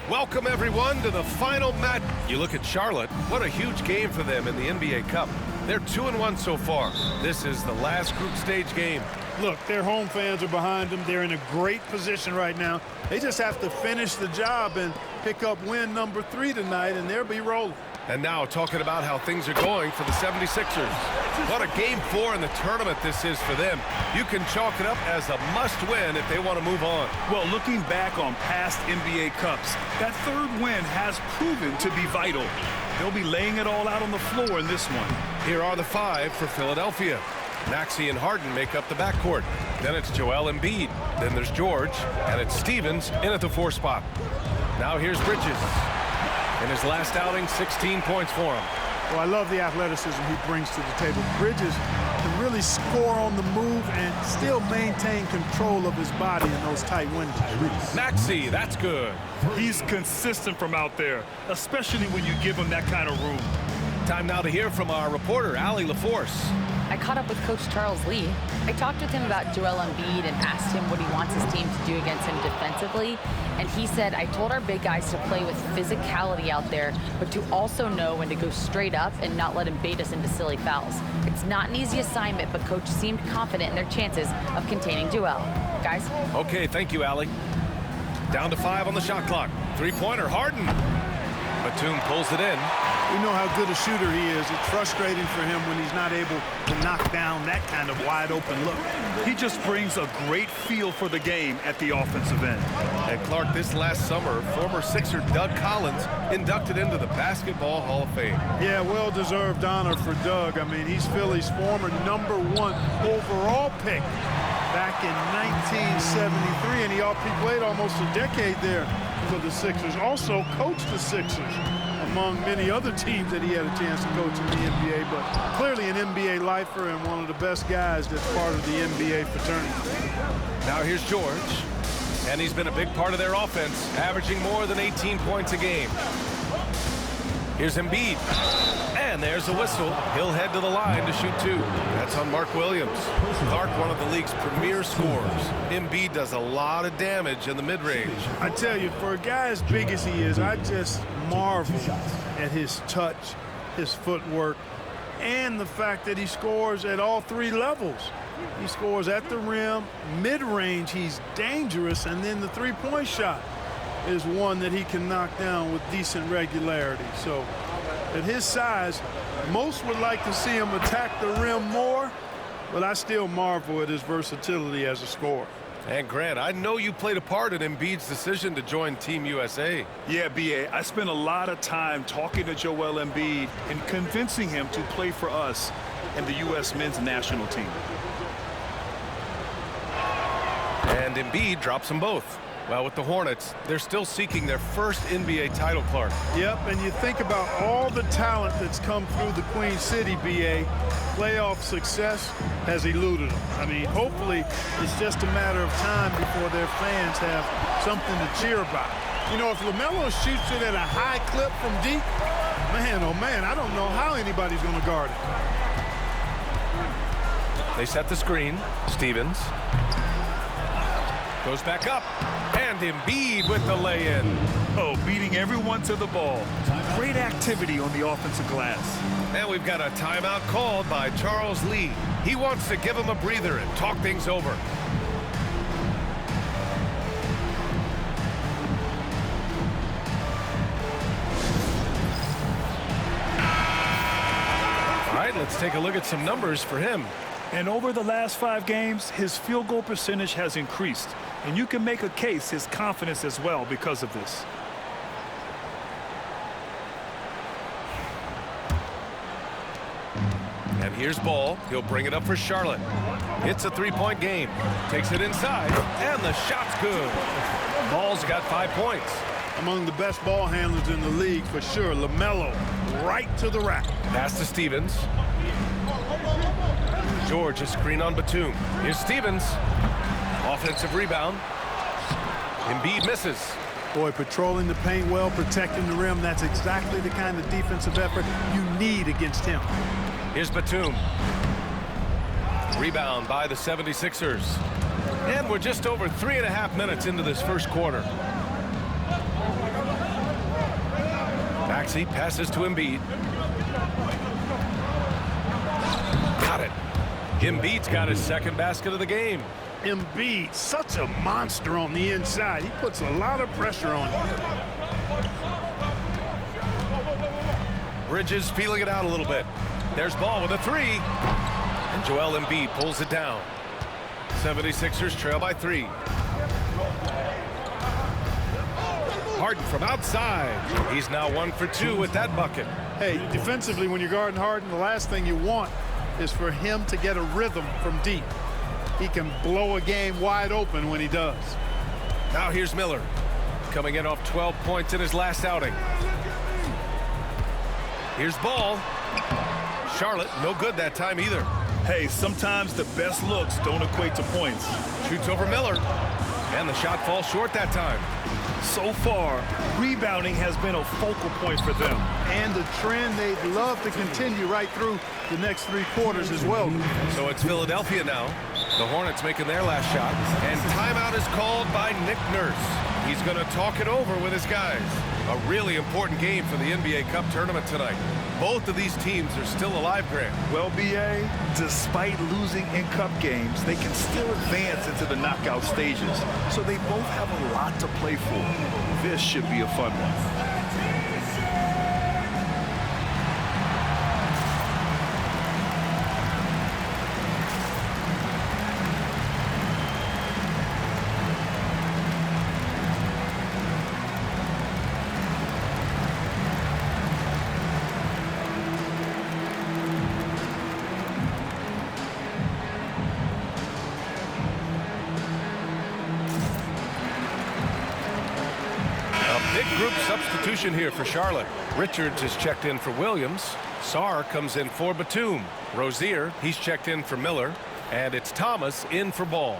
Welcome, everyone, to the final match. You look at Charlotte, what a huge game for them in the NBA Cup. They're 2-1 so far. This is the last group stage game. Look, their home fans are behind them. They're in a great position right now. They just have to finish the job and pick up win number 3 tonight, and they'll be rolling. And now talking about how things are going for the 76ers. What a game 4 in the tournament this is for them. You can chalk it up as a must-win if they want to move on. Well, looking back on past NBA Cups, that third win has proven to be vital. They'll be laying it all out on the floor in this one. Here are the 5 for Philadelphia. Maxey and Harden make up the backcourt. Then it's Joel Embiid. Then there's George. And it's Stevens in at the 4 spot. Now here's Bridges. In his last outing, 16 points for him. Well, I love the athleticism he brings to the table. Bridges can really score on the move and still maintain control of his body in those tight windows. Maxey, that's good. He's consistent from out there, especially when you give him that kind of room. Time now to hear from our reporter, Allie LaForce. I caught up with Coach Charles Lee. I talked with him about Joel Embiid and asked him what he wants his team to do against him defensively. And he said, I told our big guys to play with physicality out there, but to also know when to go straight up and not let him bait us into silly fouls. It's not an easy assignment, but Coach seemed confident in their chances of containing Joel. Guys? Okay, thank you, Allie. Down to 5 on the shot clock. Three-pointer, Harden. Batum pulls it in. We know how good a shooter he is. It's frustrating for him when he's not able to knock down that kind of wide-open look. He just brings a great feel for the game at the offensive end. And Clark, this last summer, former Sixer Doug Collins inducted into the Basketball Hall of Fame. Yeah, well-deserved honor for Doug. I mean, he's Philly's former #1 overall pick back in 1973, and he played almost a decade there for the Sixers. Also coached the Sixers, among many other teams that he had a chance to coach in the NBA, but clearly an NBA lifer and one of the best guys that's part of the NBA fraternity. Now here's George, and he's been a big part of their offense, averaging more than 18 points a game. Here's Embiid, and there's a whistle. He'll head to the line to shoot 2. That's on Mark Williams. Clark, one of the league's premier scorers. Embiid does a lot of damage in the mid-range. I tell you, for a guy as big as he is, I just marvel at his touch, his footwork, and the fact that he scores at all 3 levels. He scores at the rim, mid-range, he's dangerous, and then the three-point shot is one that he can knock down with decent regularity. So at his size, most would like to see him attack the rim more, but I still marvel at his versatility as a scorer. And Grant, I know you played a part in Embiid's decision to join Team USA. Yeah, B.A., I spent a lot of time talking to Joel Embiid and convincing him to play for us and the U.S. men's national team. And Embiid drops them both. Well, with the Hornets, they're still seeking their first NBA title, Clark. Yep, and you think about all the talent that's come through the Queen City, B.A., playoff success has eluded them. I mean, hopefully it's just a matter of time before their fans have something to cheer about. You know, if LaMelo shoots it at a high clip from deep, man, oh man, I don't know how anybody's going to guard it. They set the screen. Stevens goes back up, and Embiid with the lay-in. Oh, beating everyone to the ball. Great activity on the offensive glass. And we've got a timeout called by Charles Lee. He wants to give him a breather and talk things over. All right, let's take a look at some numbers for him. And over the last 5 games, his field goal percentage has increased. And you can make a case his confidence as well because of this. And here's Ball. He'll bring it up for Charlotte. It's a 3-point game. Takes it inside, and the shot's good. Ball's got 5 points. Among the best ball handlers in the league, for sure. LaMelo right to the rack. Pass to Stevens. George, a screen on Batum. Here's Stevens. Offensive rebound. Embiid misses. Boy, patrolling the paint well, protecting the rim, that's exactly the kind of defensive effort you need against him. Here's Batum. Rebound by the 76ers. And we're just over 3.5 minutes into this first quarter. Maxey passes to Embiid. Got it. Embiid's got his second basket of the game. Embiid, such a monster on the inside. He puts a lot of pressure on him. Bridges feeling it out a little bit. There's Ball with a three. And Joel Embiid pulls it down. 76ers trail by 3. Harden from outside. He's now 1 for 2 with that bucket. Hey, defensively, when you're guarding Harden, the last thing you want is for him to get a rhythm from deep. He can blow a game wide open when he does. Now here's Miller, coming in off 12 points in his last outing. Here's Ball. Charlotte, no good that time either. Hey, sometimes the best looks don't equate to points. Shoots over Miller, and the shot falls short that time. So far, rebounding has been a focal point for them. And the trend they'd love to continue right through the next 3 quarters as well. So it's Philadelphia now. The Hornets making their last shot. And timeout is called by Nick Nurse. He's going to talk it over with his guys. A really important game for the NBA Cup tournament tonight. Both of these teams are still alive, Grant. Well, B.A., despite losing in cup games, they can still advance into the knockout stages. So they both have a lot to play for. This should be a fun one. Group substitution here for Charlotte. Richards is checked in for Williams. Sarr comes in for Batum. Rozier, he's checked in for Miller. And it's Thomas in for Ball.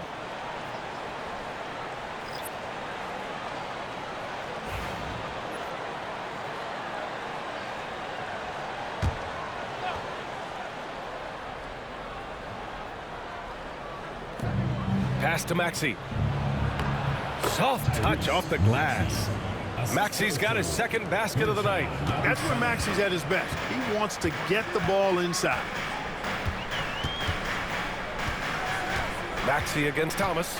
Pass to Maxey. Soft touch off the glass. Maxey's got his second basket of the night. That's where Maxey's at his best. He wants to get the ball inside. Maxey against Thomas.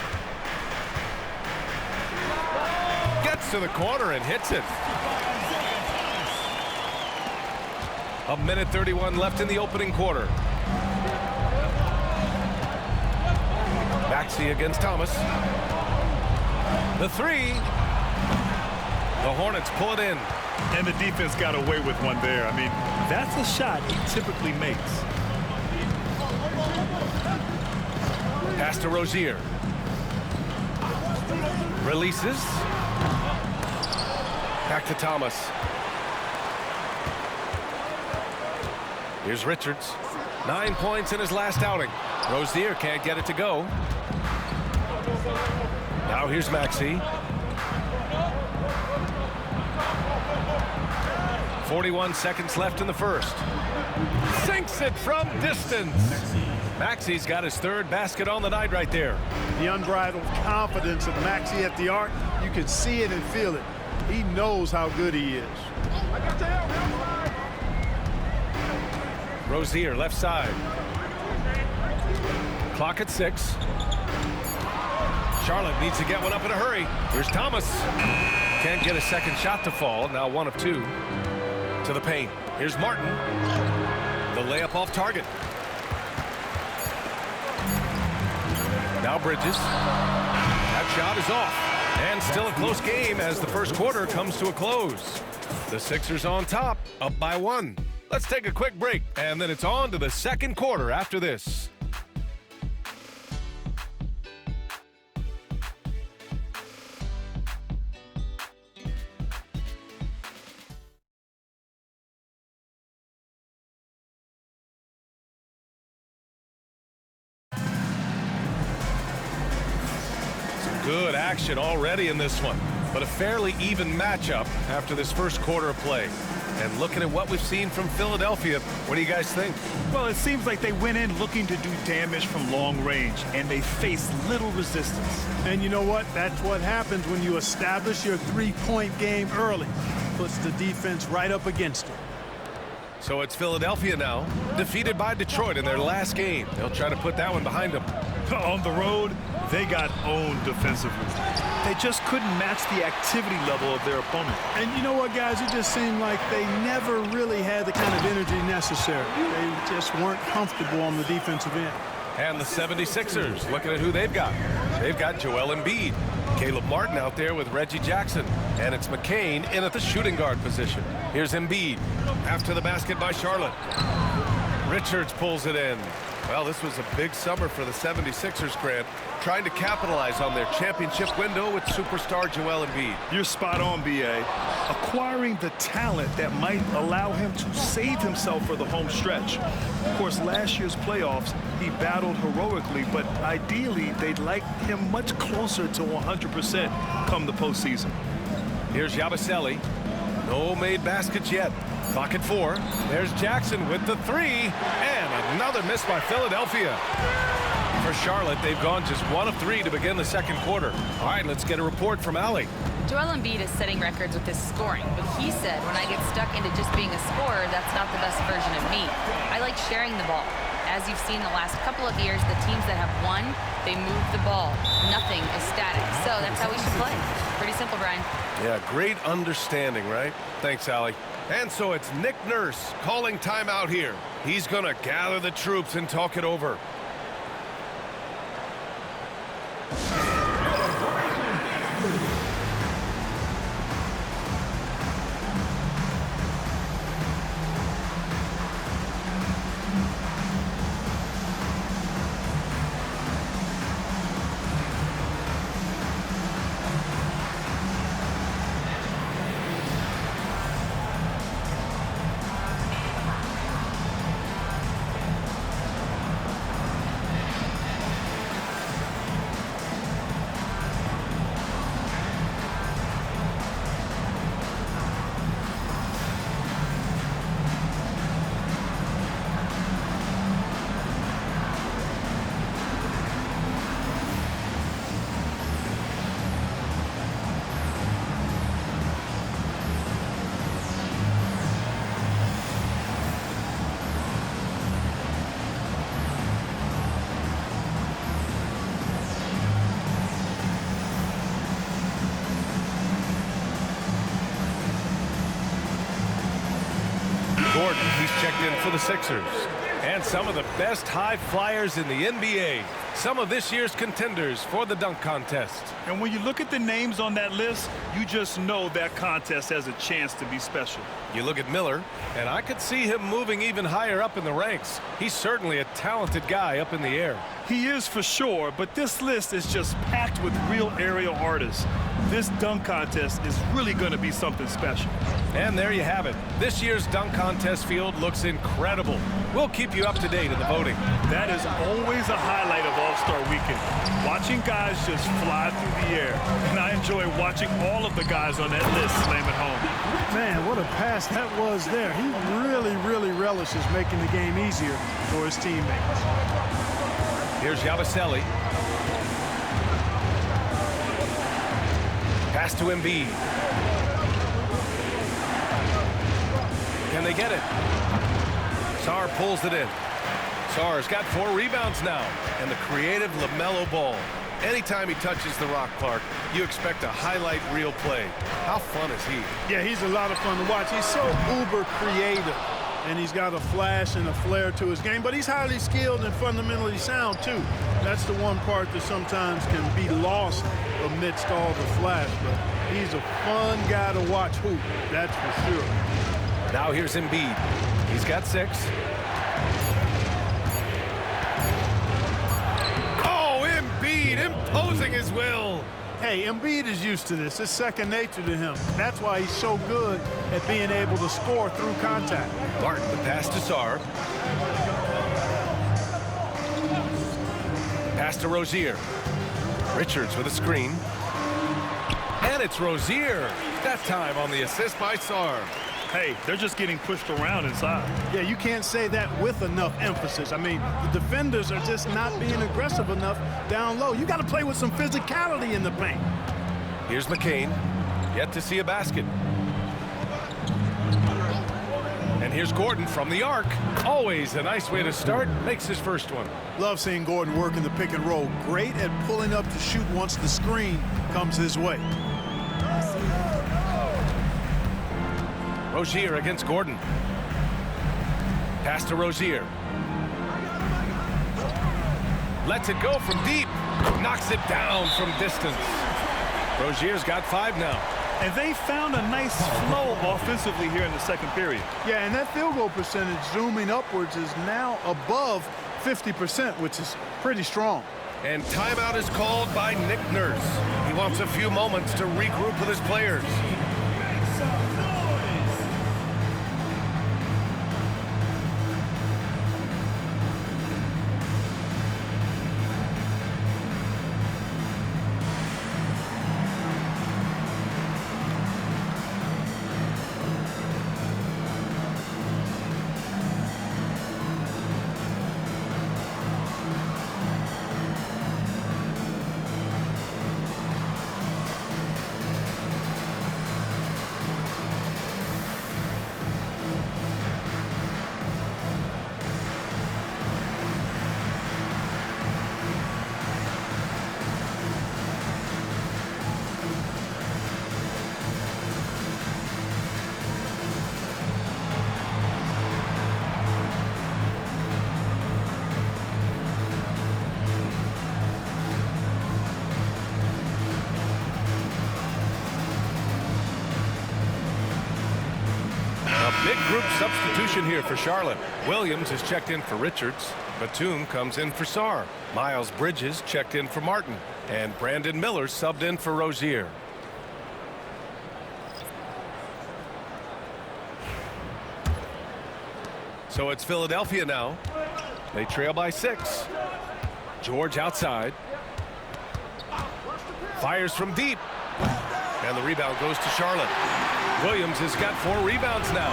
Gets to the corner and hits it. 1:31 left in the opening quarter. Maxey against Thomas. The three. The Hornets pull it in. And the defense got away with one there. I mean, that's a shot he typically makes. Pass to Rozier. Releases. Back to Thomas. Here's Richards. 9 points in his last outing. Rozier can't get it to go. Now here's Maxey. 41 seconds left in the first. Sinks it from distance. Maxey's got his third basket on the night right there. The unbridled confidence of Maxey at the arc, you can see it and feel it. He knows how good he is. Rozier left side. Clock at 6. Charlotte needs to get one up in a hurry. Here's Thomas. Can't get a second shot to fall. Now 1 of 2. To the paint. Here's Martin. The layup off target. Now Bridges. That shot is off. And still a close game as the first quarter comes to a close. The Sixers on top, up by 1. Let's take a quick break, and then it's on to the second quarter after this. Good action already in this one, but a fairly even matchup after this first quarter of play. And looking at what we've seen from Philadelphia, what do you guys think? Well, it seems like they went in looking to do damage from long range, and they faced little resistance. And you know what? That's what happens when you establish your three-point game early. puts the defense right up against it. So it's Philadelphia now, defeated by Detroit in their last game. They'll try to put that one behind them. On the road, they got owned defensively. They just couldn't match the activity level of their opponent. And you know what, guys? It just seemed like they never really had the kind of energy necessary. They just weren't comfortable on the defensive end. And the 76ers, looking at who they've got. They've got Joel Embiid, Caleb Martin out there with Reggie Jackson, and it's McCain in at the shooting guard position. Here's Embiid after the basket by Charlotte. Richards pulls it in. Well, this was a big summer for the 76ers, Grant, trying to capitalize on their championship window with superstar Joel Embiid. You're spot on, B.A. Acquiring the talent that might allow him to save himself for the home stretch. Of course, last year's playoffs, he battled heroically, but ideally, they'd like him much closer to 100% come the postseason. Here's Yabusele. No made baskets yet. Clock at 4. There's Jackson with the 3, and another miss by Philadelphia. For Charlotte, they've gone just 1 of 3 to begin the second quarter. All right, let's get a report from Allie. Joel Embiid is setting records with his scoring, but he said, when I get stuck into just being a scorer, that's not the best version of me. I like sharing the ball. As you've seen the last couple of years, the teams that have won, they move the ball. Nothing is static. So that's how we should play. Pretty simple, Brian. Yeah, great understanding, right? Thanks, Allie. And so it's Nick Nurse calling timeout here. He's going to gather the troops and talk it over. Gordon, he's checked in for the Sixers. And some of the best high flyers in the NBA. Some of this year's contenders for the dunk contest. And when you look at the names on that list, you just know that contest has a chance to be special. You look at Miller, and I could see him moving even higher up in the ranks. He's certainly a talented guy up in the air. He is for sure, but this list is just packed with real aerial artists. This dunk contest is really going to be something special. And there you have it. This year's dunk contest field looks incredible. We'll keep you up to date in the voting. That is always a highlight of All-Star Weekend. Watching guys just fly through the air. And I enjoy watching all of the guys on that list slam it home. Man, what a pass that was there. He really relishes making the game easier for his teammates. Here's Yabusele. Pass to Embiid. Can they get it? Sarr pulls it in. Sarr's got 4 rebounds now. And the creative LaMelo Ball. Anytime he touches the rock, Clark, you expect a highlight reel play. How fun is he? Yeah, he's a lot of fun to watch. He's so uber creative. And he's got a flash and a flair to his game. But he's highly skilled and fundamentally sound, too. That's the one part that sometimes can be lost amidst all the flash. But he's a fun guy to watch hoop. That's for sure. Now here's Embiid. He's got 6. Oh, Embiid imposing his will. Hey, Embiid is used to this. It's second nature to him. That's why he's so good at being able to score through contact. Martin, the pass to Sarr. Pass to Rozier. Richards with a screen. And it's Rozier. That time on the assist by Sarr. Hey, they're just getting pushed around inside. Yeah, you can't say that with enough emphasis. I mean, the defenders are just not being aggressive enough down low. You got to play with some physicality in the paint. Here's McCain. Yet to see a basket. here's Gordon from the arc. Always a nice way to start. Makes his first one. Love seeing Gordon work in the pick and roll. Great at pulling up to shoot once the screen comes his way. Rozier against Gordon. Pass to Rozier. Lets it go from deep. Knocks it down from distance. Rozier's got 5 now. And they found a nice flow offensively here in the second period. Yeah, and that field goal percentage zooming upwards is now above 50%, which is pretty strong. And timeout is called by Nick Nurse. He wants a few moments to regroup with his players. Big group substitution here for Charlotte. Williams is checked in for Richards. Batum comes in for Sarr. Miles Bridges checked in for Martin. And Brandon Miller subbed in for Rozier. So it's Philadelphia now. They trail by 6. George outside. Fires from deep. And the rebound goes to Charlotte. Williams has got 4 rebounds now.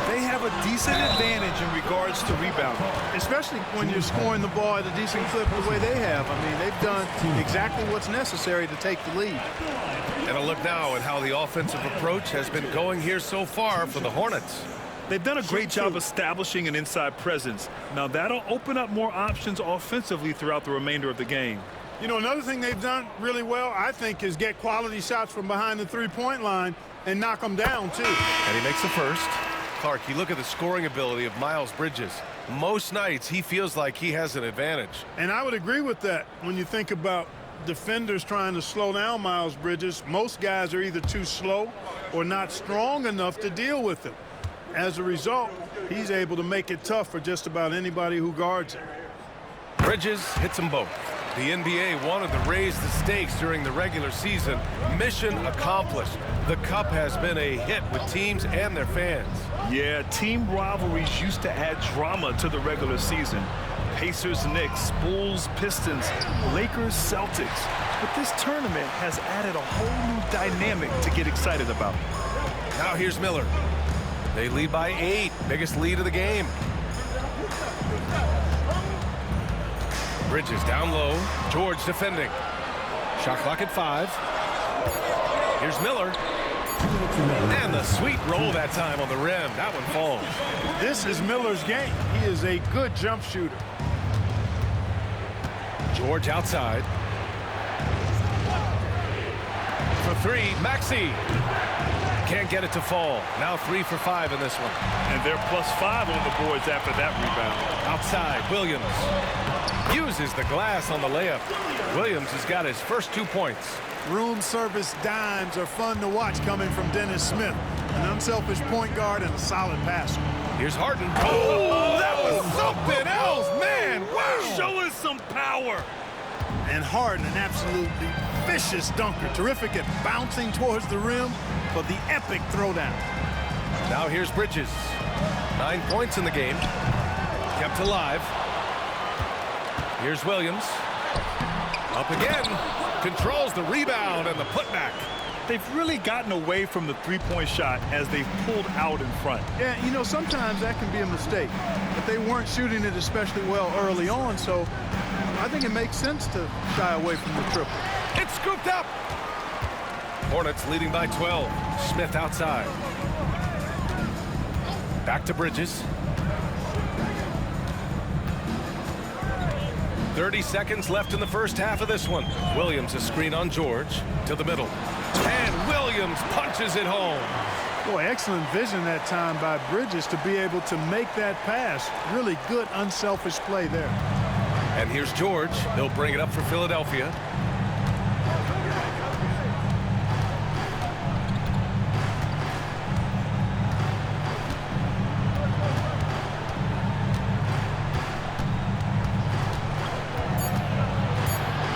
They have a decent advantage in regards to rebounding. Especially when you're scoring the ball at a decent clip the way they have. I mean, they've done exactly what's necessary to take the lead. And a look now at how the offensive approach has been going here so far for the Hornets. They've done a great job establishing an inside presence. Now that'll open up more options offensively throughout the remainder of the game. You know, another thing they've done really well, I think, is get quality shots from behind the three-point line and knock them down, too. And he makes the first. Clark, you look at the scoring ability of Miles Bridges. Most nights, he feels like he has an advantage. And I would agree with that. When you think about defenders trying to slow down Miles Bridges, most guys are either too slow or not strong enough to deal with him. As a result, he's able to make it tough for just about anybody who guards him. Bridges hits them both. The NBA wanted to raise the stakes during the regular season. Mission accomplished. The Cup has been a hit with teams and their fans. Yeah, team rivalries used to add drama to the regular season. Pacers, Knicks, Bulls, Pistons, Lakers, Celtics. But this tournament has added a whole new dynamic to get excited about. Now here's Miller. They lead by 8. Biggest lead of the game. Bridges down low. George defending. Shot clock at 5. Here's Miller. And the sweet roll that time on the rim. That one falls. This is Miller's game. He is a good jump shooter. George outside. For 3, Maxey. Can't get it to fall. Now 3 for 5 in this one. And they're +5 on the boards after that rebound. Outside, Williams uses the glass on the layup. Williams has got his first 2 points. Room service dimes are fun to watch coming from Dennis Smith. An unselfish point guard and a solid passer. Here's Harden. Oh, that was something else, man. Wow. Show us some power. And Harden, an absolutely vicious dunker. Terrific at bouncing towards the rim for the epic throwdown. Now here's Bridges. 9 points in the game. Kept alive. Here's Williams. Up again. Controls the rebound and the putback. They've really gotten away from the three-point shot as they've pulled out in front. Yeah, you know, sometimes that can be a mistake. But they weren't shooting it especially well early on, so I think it makes sense to shy away from the triple. It's scooped up. Hornets leading by 12. Smith outside. Back to Bridges. 30 seconds left in the first half of this one. Williams a screen on George to the middle. And Williams punches it home. Boy, excellent vision that time by Bridges to be able to make that pass. Really good, unselfish play there. And here's George. He'll bring it up for Philadelphia.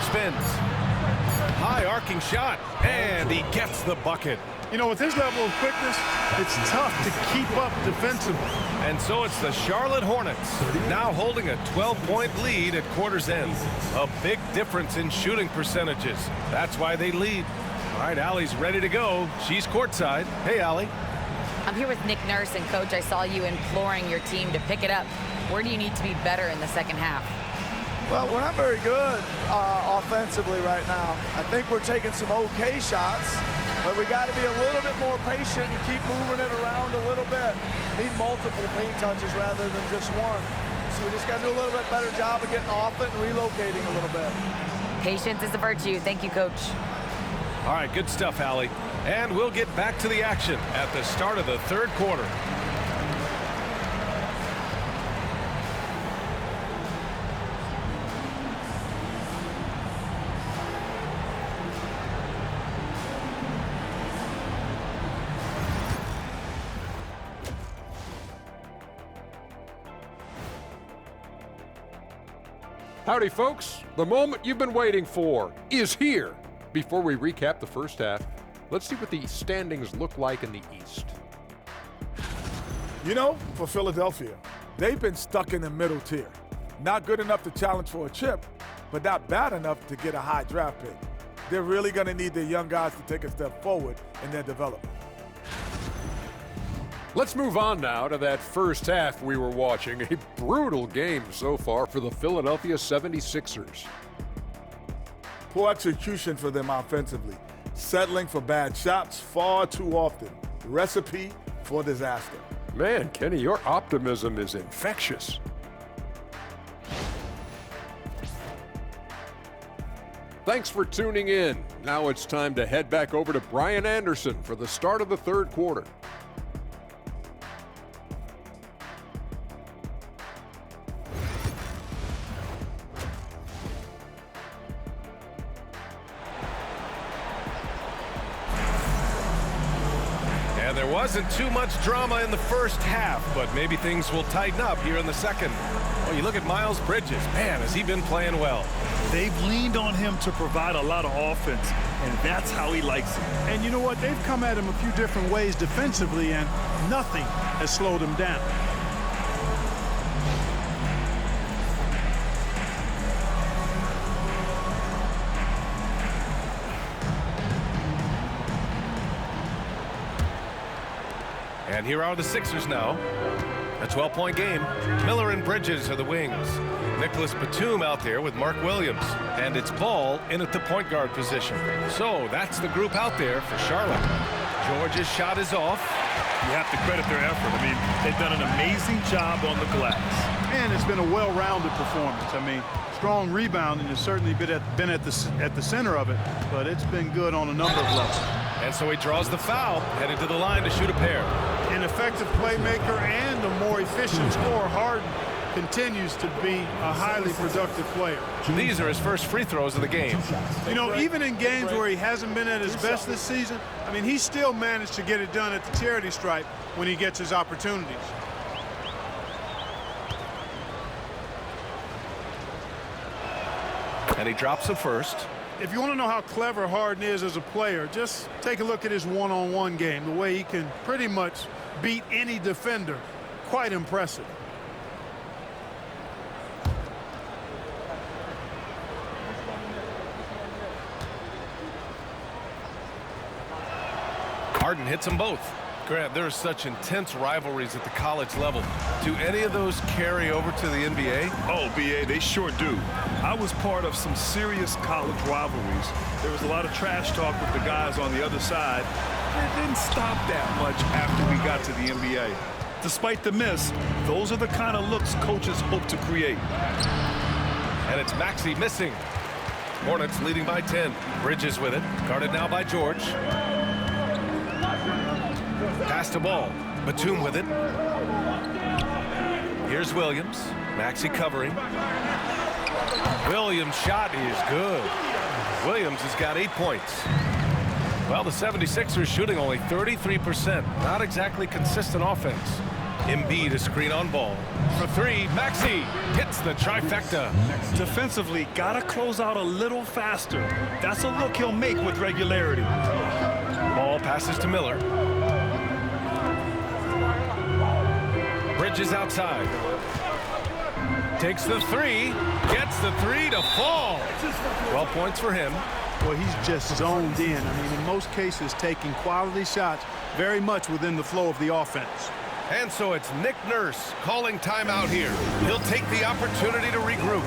Spins. High arcing shot. And he gets the bucket. You know, with his level of quickness, it's tough to keep up defensively. And so it's the Charlotte Hornets now holding a 12-point lead at quarter's end. A big difference in shooting percentages. That's why they lead. All right, Allie's ready to go. She's courtside. Hey, Allie. I'm here with Nick Nurse, and Coach, I saw you imploring your team to pick it up. Where do you need to be better in the second half? Well, we're not very good offensively right now. I think we're taking some okay shots, but we got to be a little bit more patient and keep moving it around a little bit. Need multiple paint touches rather than just one. So we just got to do a little bit better job of getting off it and relocating a little bit. Patience is a virtue. Thank you, Coach. All right, good stuff, Allie. And we'll get back to the action at the start of the third quarter. Howdy, folks. The moment you've been waiting for is here. Before we recap the first half, let's see what the standings look like in the East. You know, for Philadelphia, they've been stuck in the middle tier. Not good enough to challenge for a chip, but not bad enough to get a high draft pick. They're really going to need their young guys to take a step forward in their development. Let's move on now to that first half we were watching. A brutal game so far for the Philadelphia 76ers. Poor execution for them offensively. Settling for bad shots far too often. Recipe for disaster. Man, Kenny, your optimism is infectious. Thanks for tuning in. Now it's time to head back over to Brian Anderson for the start of the third quarter. And there wasn't too much drama in the first half, but maybe things will tighten up here in the second. Oh, you look at Miles Bridges. Man, has he been playing well. They've leaned on him to provide a lot of offense, and that's how he likes it. And you know what? They've come at him a few different ways defensively, and nothing has slowed him down. And here are the Sixers now. A 12-point game. Miller and Bridges are the wings. Nicholas Batum out there with Mark Williams. And it's Ball in at the point guard position. So that's the group out there for Charlotte. George's shot is off. You have to credit their effort. I mean, they've done an amazing job on the glass. And it's been a well-rounded performance. I mean, strong rebounding has certainly been at the center of it, but it's been good on a number of levels. And so he draws the foul, headed to the line to shoot a pair. An effective playmaker and a more efficient scorer, Harden continues to be a highly productive player. These are his first free throws of the game. You know, even in games where he hasn't been at his best this season, I mean, he still managed to get it done at the charity stripe when he gets his opportunities. And he drops the first. If you want to know how clever Harden is as a player, just take a look at his one-on-one game, the way he can pretty much beat any defender. Quite impressive. Harden hits them both. Grant, there are such intense rivalries at the college level. Do any of those carry over to the NBA? Oh, BA, they sure do. I was part of some serious college rivalries. There was a lot of trash talk with the guys on the other side. It didn't stop that much after we got to the NBA. Despite the miss, those are the kind of looks coaches hope to create. And it's Maxey missing. Hornets leading by 10. Bridges with it. Guarded now by George. Pass to ball. Batum with it. Here's Williams. Maxey covering. Williams' shot is good. Williams has got 8 points. Well, the 76ers shooting only 33%. Not exactly consistent offense. Embiid a screen on ball. For three, Maxey hits the trifecta. Defensively, gotta close out a little faster. That's a look he'll make with regularity. Ball passes to Miller. Bridges outside. Takes the three. Gets the three to fall. 12 points for him. Well, he's just zoned in. I mean, in most cases, taking quality shots very much within the flow of the offense. And so it's Nick Nurse calling timeout here. He'll take the opportunity to regroup.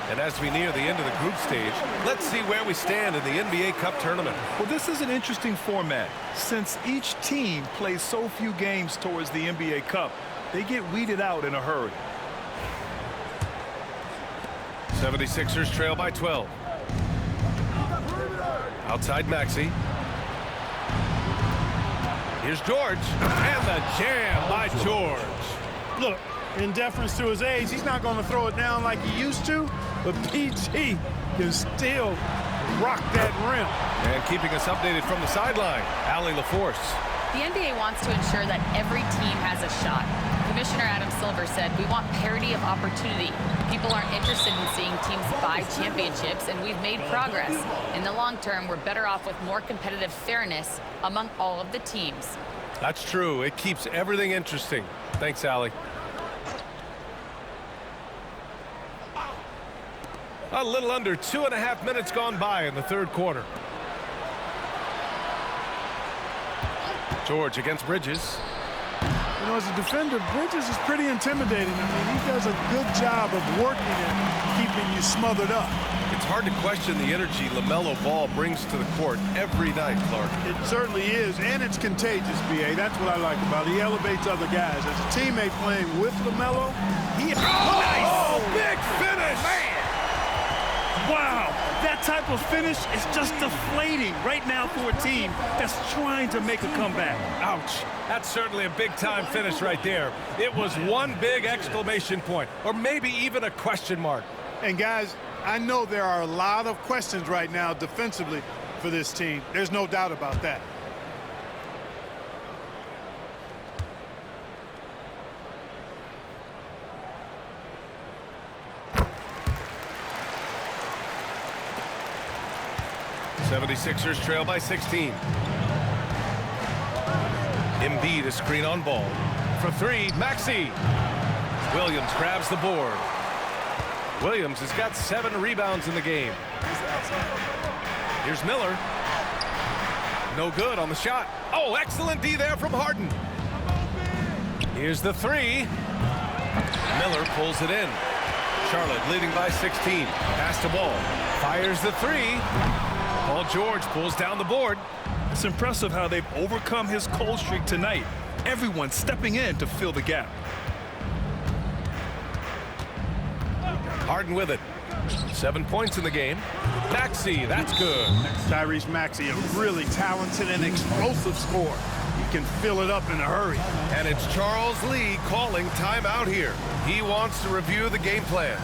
And as we near the end of the group stage, let's see where we stand in the NBA Cup tournament. Well, this is an interesting format. Since each team plays so few games towards the NBA Cup, they get weeded out in a hurry. 76ers trail by 12. Outside Maxey. Here's George. And the jam by George. Look, in deference to his age, he's not going to throw it down like he used to, but PG can still rock that rim. And keeping us updated from the sideline, Allie LaForce. The NBA wants to ensure that every team has a shot. Commissioner Adam Silver said, we want parity of opportunity. People aren't interested in seeing teams buy championships, and we've made progress. In the long term, we're better off with more competitive fairness among all of the teams. That's true. It keeps everything interesting. Thanks, Allie. A little under 2.5 minutes gone by in the third quarter. George against Bridges. You know, as a defender, Bridges is pretty intimidating. I mean, he does a good job of working and keeping you smothered up. It's hard to question the energy LaMelo Ball brings to the court every night, Clark. It certainly is, and it's contagious, B.A. That's what I like about it. He elevates other guys. As a teammate playing with LaMelo, he... Oh, big finish! Man. Wow, that type of finish is just deflating right now for a team that's trying to make a comeback. Ouch. That's certainly a big-time finish right there. It was one big exclamation point, or maybe even a question mark. And, guys, I know there are a lot of questions right now defensively for this team. There's no doubt about that. '76ers trail by 16. Embiid a screen on ball. For three, Maxey. Williams grabs the board. Williams has got 7 rebounds in the game. Here's Miller. No good on the shot. Oh, excellent D there from Harden. Here's the three. Miller pulls it in. Charlotte leading by 16. Pass to ball. Fires the three. Paul George pulls down the board. It's impressive how they've overcome his cold streak tonight. Everyone stepping in to fill the gap. Harden with it. 7 points in the game. Maxey, that's good. Tyrese Maxey, a really talented and explosive scorer. He can fill it up in a hurry. And it's Charles Lee calling timeout here. He wants to review the game plan.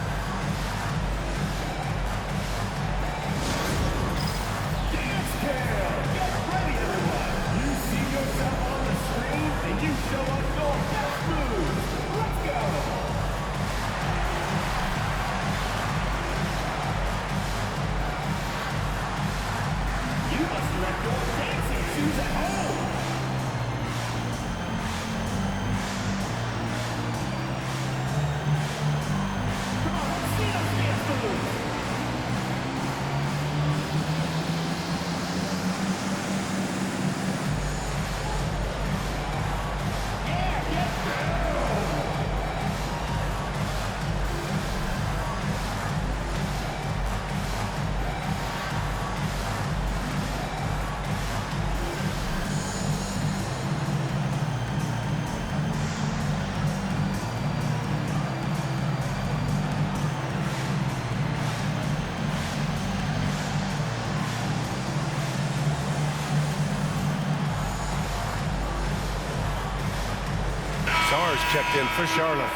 Sarge checked in for Charlotte.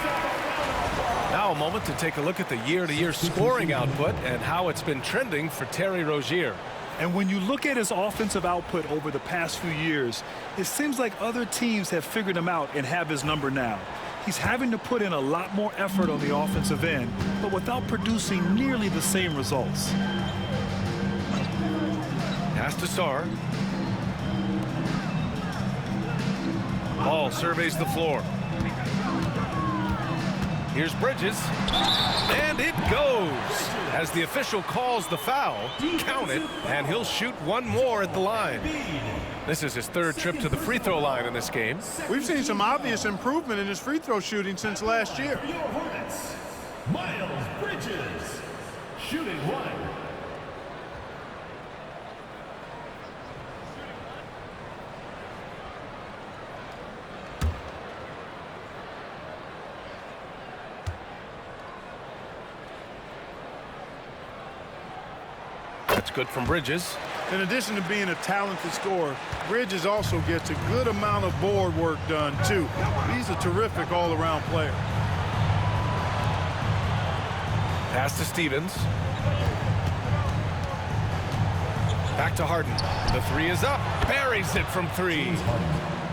Now a moment to take a look at the year-to-year scoring output and how it's been trending for Terry Rozier. And when you look at his offensive output over the past few years, it seems like other teams have figured him out and have his number now. He's having to put in a lot more effort on the offensive end, but without producing nearly the same results. Pass to Sarr. Ball surveys the floor. Here's Bridges, and it goes. As the official calls the foul, count it, and he'll shoot one more at the line. This is his third trip to the free throw line in this game. We've seen some obvious improvement in his free throw shooting since last year. Miles Bridges, shooting one. That's good from Bridges. In addition to being a talented scorer, Bridges also gets a good amount of board work done, too. He's a terrific all-around player. Pass to Stevens. Back to Harden. The three is up. Buries it from three.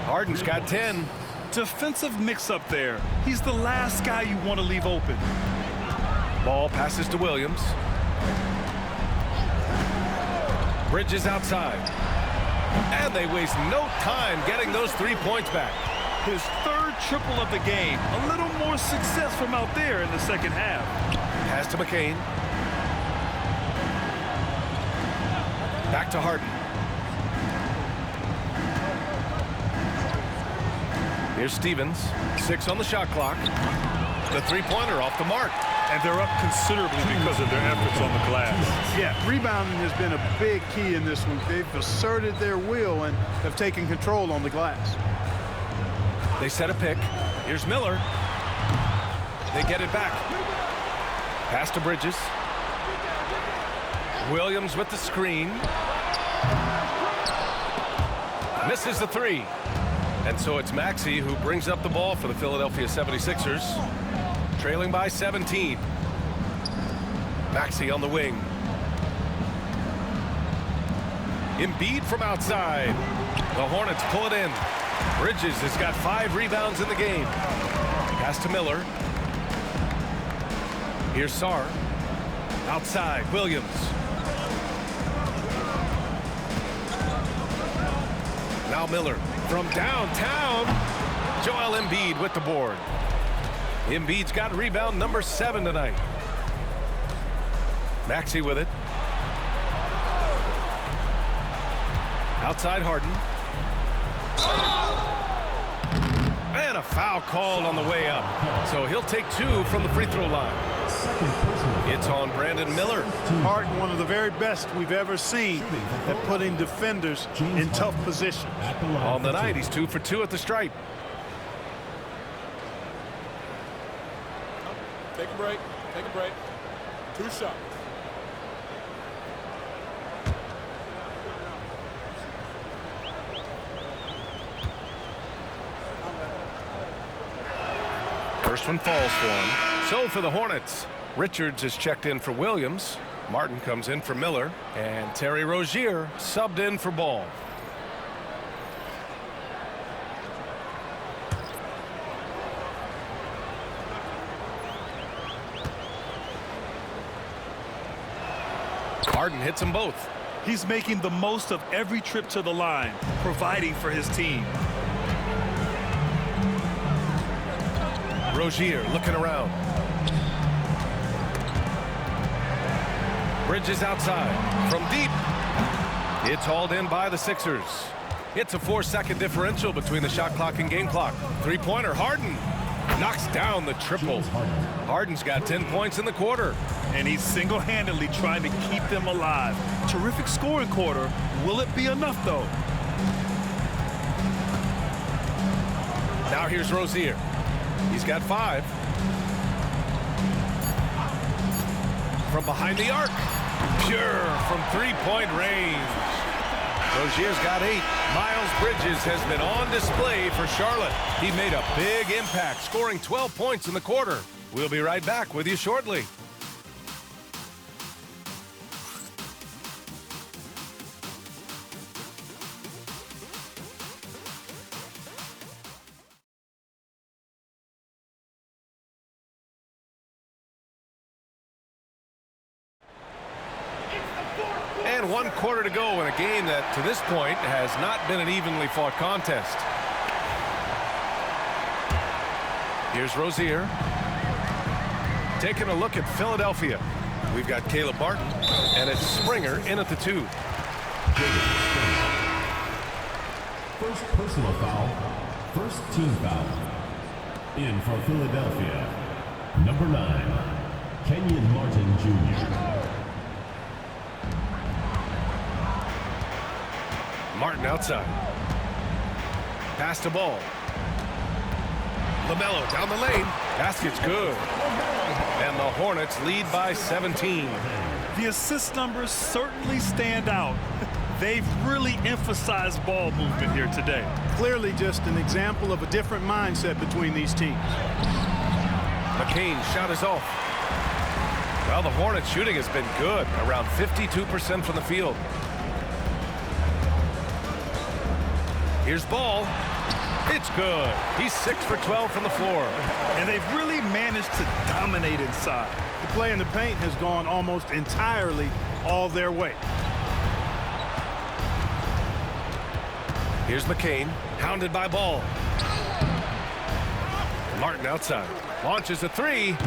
Harden's got 10. Defensive mix-up there. He's the last guy you want to leave open. Ball passes to Williams. Bridges outside. And they waste no time getting those 3 points back. His third triple of the game. A little more success from out there in the second half. Pass to McCain. Back to Harden. Here's Stevens. 6 on the shot clock. The three-pointer off the mark. And they're up considerably because of their efforts on the glass. Yeah, rebounding has been a big key in this one. They've asserted their will and have taken control on the glass. They set a pick. Here's Miller. They get it back. Pass to Bridges. Williams with the screen. Misses the three. And so it's Maxey who brings up the ball for the Philadelphia 76ers. Trailing by 17. Maxey on the wing. Embiid from outside. The Hornets pull it in. Bridges has got 5 rebounds in the game. Pass to Miller. Here's Sarr. Outside, Williams. Now Miller from downtown. Joel Embiid with the board. Embiid's got rebound number 7 tonight. Maxey with it. Outside Harden. And a foul called on the way up. So he'll take 2 from the free throw line. It's on Brandon Miller. Harden, one of the very best we've ever seen at putting defenders in tough positions. On the night, he's 2 for 2 at the stripe. Take a break. Take a break. 2 shots. First one falls for him. So for the Hornets, Richards is checked in for Williams. Martin comes in for Miller. And Terry Rozier subbed in for Ball. Harden hits them both. He's making the most of every trip to the line, providing for his team. Rozier looking around. Bridges outside from deep. It's hauled in by the Sixers. It's a 4-second differential between the shot clock and game clock. Three-pointer. Harden knocks down the triple. Harden's got 10 points in the quarter. And he's single-handedly trying to keep them alive. Terrific scoring quarter. Will it be enough, though? Now here's Rozier. He's got 5. From behind the arc. Pure from three-point range. Rozier's got 8. Miles Bridges has been on display for Charlotte. He made a big impact, scoring 12 points in the quarter. We'll be right back with you shortly. And 1 quarter to go in a game that, to this point, has not been an evenly fought contest. Here's Rozier. Taking a look at Philadelphia. We've got Caleb Martin, and it's Springer in at the 2. First personal foul, first team foul. In for Philadelphia, number 9, Kenyon Martin Jr. Martin outside. Pass to Ball. LaMelo down the lane. Basket's good. And the Hornets lead by 17. The assist numbers certainly stand out. They've really emphasized ball movement here today. Clearly just an example of a different mindset between these teams. McCain shot is off. Well, the Hornets shooting has been good, around 52% from the field. Here's Ball. It's good. He's 6 for 12 from the floor. And they've really managed to dominate inside. The play in the paint has gone almost entirely all their way. Here's McCain, hounded by Ball. Martin outside. Launches a 3.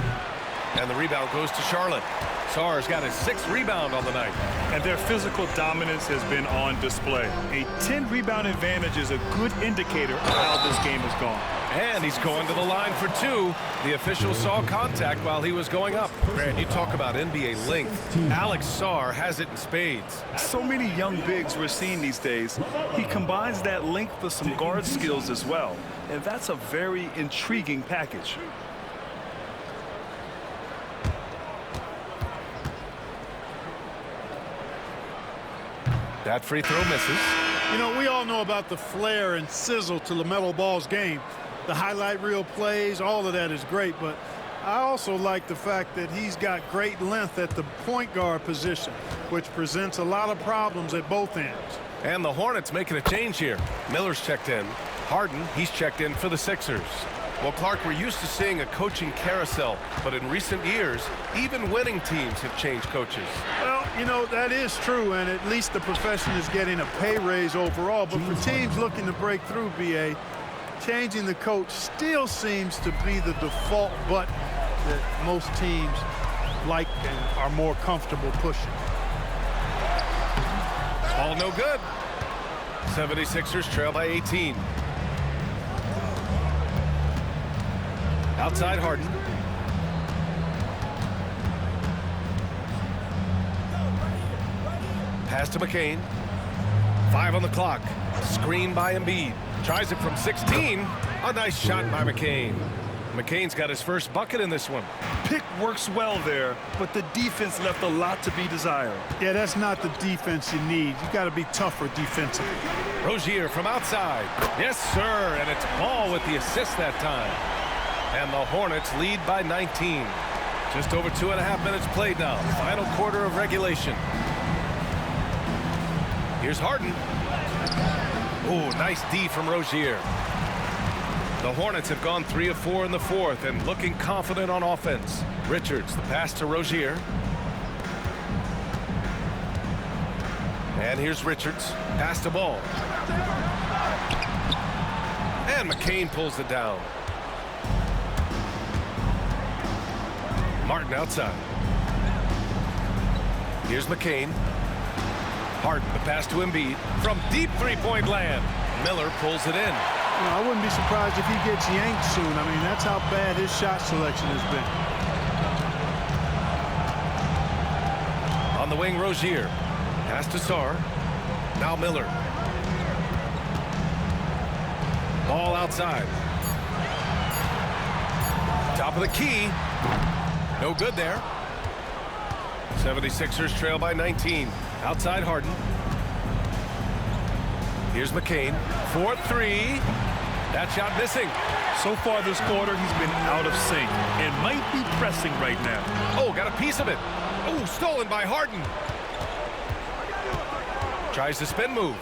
And the rebound goes to Charlotte. Sarr's got his 6th rebound on the night. And their physical dominance has been on display. A 10-rebound advantage is a good indicator of how this game has gone. And he's going to the line for 2. The official saw contact while he was going up. Grant, you talk about NBA length. Alex Sarr has it in spades. So many young bigs we're seeing these days. He combines that length with some guard skills as well. And that's a very intriguing package. That free throw misses. You know, we all know about the flair and sizzle to LaMelo Ball's game. The highlight reel plays, all of that is great, but I also like the fact that he's got great length at the point guard position, which presents a lot of problems at both ends. And the Hornets making a change here. Miller's checked in. Harden, he's checked in for the Sixers. Well, Clark, we're used to seeing a coaching carousel, but in recent years, even winning teams have changed coaches. Well, you know, that is true, and at least the profession is getting a pay raise overall. But for teams looking to break through, BA, changing the coach still seems to be the default button that most teams like and are more comfortable pushing. All no good. 76ers trail by 18. Outside Harden. Pass to McCain. 5 on the clock. Screen by Embiid. Tries it from 16. A nice shot by McCain. McCain's got his first bucket in this one. Pick works well there, but the defense left a lot to be desired. Yeah, that's not the defense you need. You got to be tougher defensively. Rozier from outside. Yes, sir. And it's Ball with the assist that time. And the Hornets lead by 19. Just over 2.5 minutes played now. Final quarter of regulation. Here's Harden. Oh, nice D from Rozier. The Hornets have gone 3 of 4 in the fourth and looking confident on offense. Richards, the pass to Rozier. And here's Richards. Pass to Ball. And McCain pulls it down. Martin outside. Here's McCain. Harden, the pass to Embiid. From deep three-point land. Miller pulls it in. You know, I wouldn't be surprised if he gets yanked soon. I mean, that's how bad his shot selection has been. On the wing, Rozier. Pass to Sarr. Now Miller. Ball outside. Top of the key. No good there. 76ers trail by 19. Outside Harden. Here's McCain. 4-3. That shot missing. So far this quarter, he's been out of sync and might be pressing right now. Oh, got a piece of it. Oh, stolen by Harden. Tries the spin move.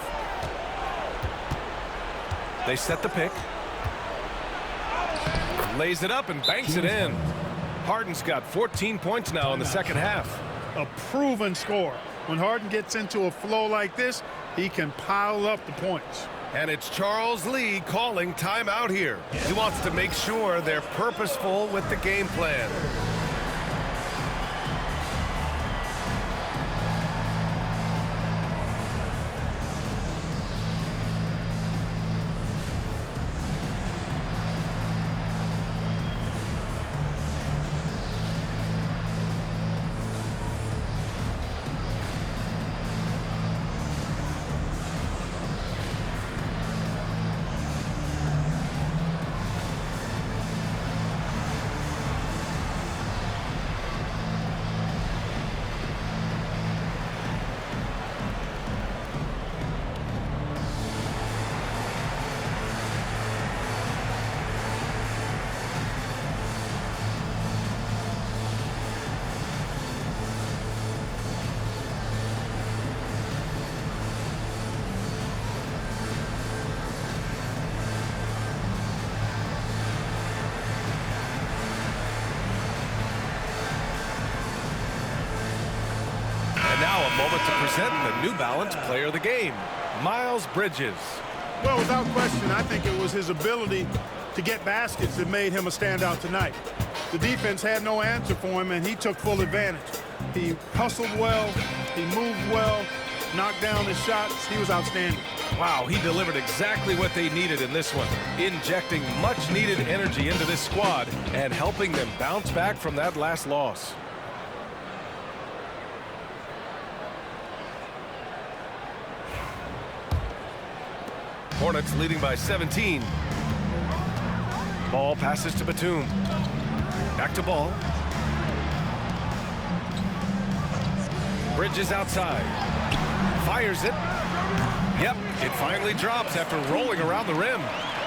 They set the pick. Lays it up and banks it in. Harden's got 14 points now in the second half. A proven scorer. When Harden gets into a flow like this, he can pile up the points. And it's Charles Lee calling timeout here. He wants to make sure they're purposeful with the game plan. Now a moment to present the New Balance Player of the Game, Miles Bridges. Well, without question, I think it was his ability to get baskets that made him a standout tonight. The defense had no answer for him, and he took full advantage. He hustled well, he moved well, knocked down his shots. He was outstanding. Wow, he delivered exactly what they needed in this one, injecting much-needed energy into this squad and helping them bounce back from that last loss. Hornets leading by 17. Ball passes to Batum. Back to Ball. Bridges outside. Fires it. Yep, it finally drops after rolling around the rim.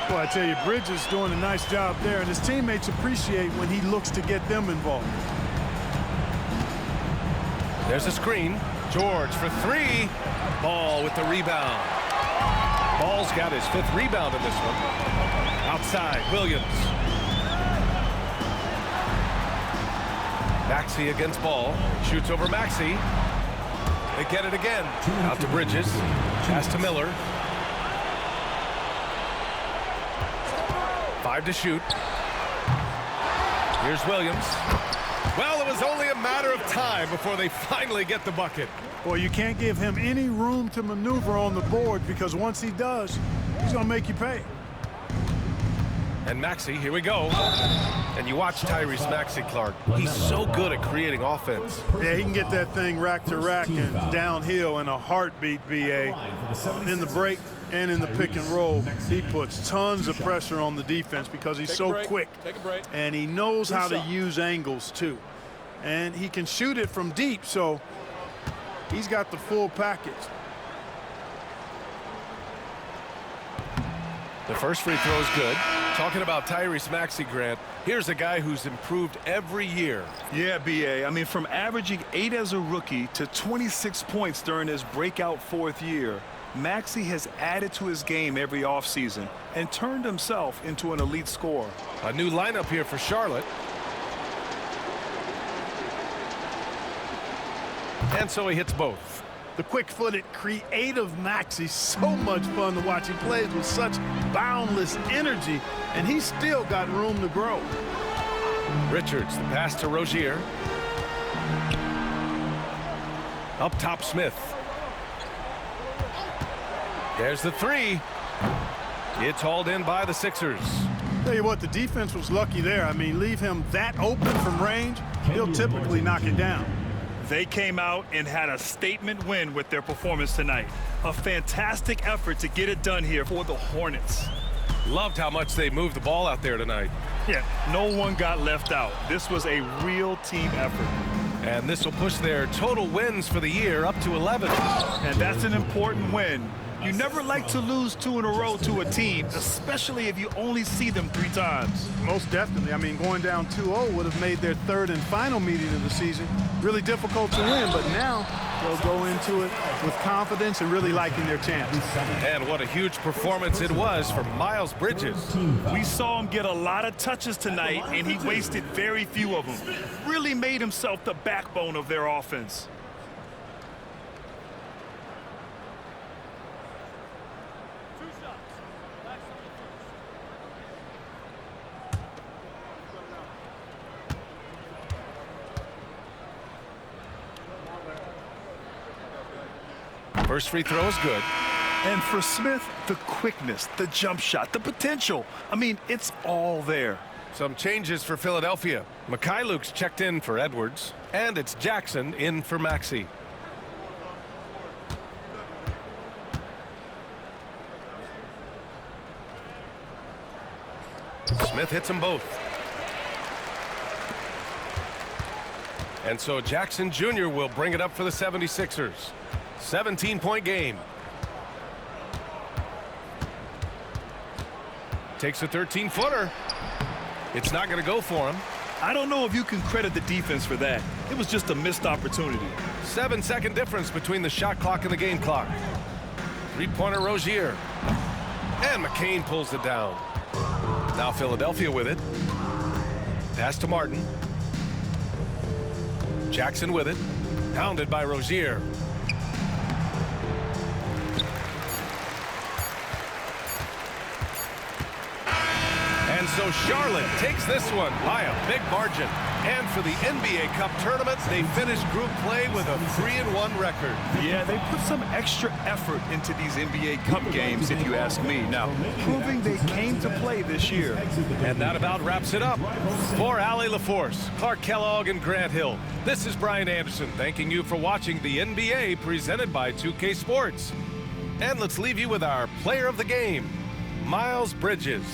Well, I tell you, Bridges doing a nice job there, and his teammates appreciate when he looks to get them involved. There's a screen. George for three. Ball with the rebound. Ball's got his 5th rebound in this one. Outside, Williams. Maxey against Ball. Shoots over Maxey. They get it again. Out to Bridges. Pass to Miller. 5 to shoot. Here's Williams. Well, it was only a matter of time before they finally get the bucket. Boy, you can't give him any room to maneuver on the board, because once he does, he's going to make you pay. And Maxey, here we go. And you watch Tyrese Maxey, Clark. He's so good at creating offense. Yeah, he can get that thing rack to rack and downhill in a heartbeat, BA. In the break and in the pick and roll, he puts tons of pressure on the defense because he's so quick. And he knows how to use angles, too. And he can shoot it from deep, so he's got the full package. The first free throw is good. Talking about Tyrese Maxey, Grant, here's a guy who's improved every year. Yeah, B.A. I mean, from averaging 8 as a rookie to 26 points during his breakout 4th year, Maxey has added to his game every offseason and turned himself into an elite scorer. A new lineup here for Charlotte. And so he hits both. The quick-footed, creative Maxey, so much fun to watch. He plays with such boundless energy, and he's still got room to grow. Richards, the pass to Rozier. Up top, Smith. There's the three. It's hauled in by the Sixers. Tell you what, the defense was lucky there. I mean, leave him that open from range, he'll typically knock it down. They came out and had a statement win with their performance tonight. A fantastic effort to get it done here for the Hornets. Loved how much they moved the ball out there tonight. Yeah, no one got left out. This was a real team effort. And this will push their total wins for the year up to 11. And that's an important win. You never like to lose 2 in a row to a team, especially if you only see them 3 times. Most definitely. I mean, going down 2-0 would have made their 3rd and final meeting of the season really difficult to win, but now they'll go into it with confidence and really liking their chance. And what a huge performance it was for Miles Bridges. We saw him get a lot of touches tonight, and he wasted very few of them. Really made himself the backbone of their offense. First free throw is good. And for Smith, the quickness, the jump shot, the potential. I mean, it's all there. Some changes for Philadelphia. Mikhailuk's checked in for Edwards, and it's Jackson in for Maxey. Smith hits them both. And so Jackson Jr. will bring it up for the 76ers. 17-point game. Takes a 13-footer. It's not going to go for him. I don't know if you can credit the defense for that. It was just a missed opportunity. 7-second difference between the shot clock and the game clock. Three-pointer Rozier. And McCain pulls it down. Now Philadelphia with it. Pass to Martin. Jackson with it. Pounded by Rozier. And so Charlotte takes this one by a big margin. And for the NBA Cup tournament, they finished group play with a 3-1 record. Yeah, they put some extra effort into these NBA Cup games, if you ask me. Now, proving they came to play this year. And that about wraps it up. For Allie LaForce, Clark Kellogg, and Grant Hill, this is Brian Anderson thanking you for watching the NBA presented by 2K Sports. And let's leave you with our player of the game, Miles Bridges.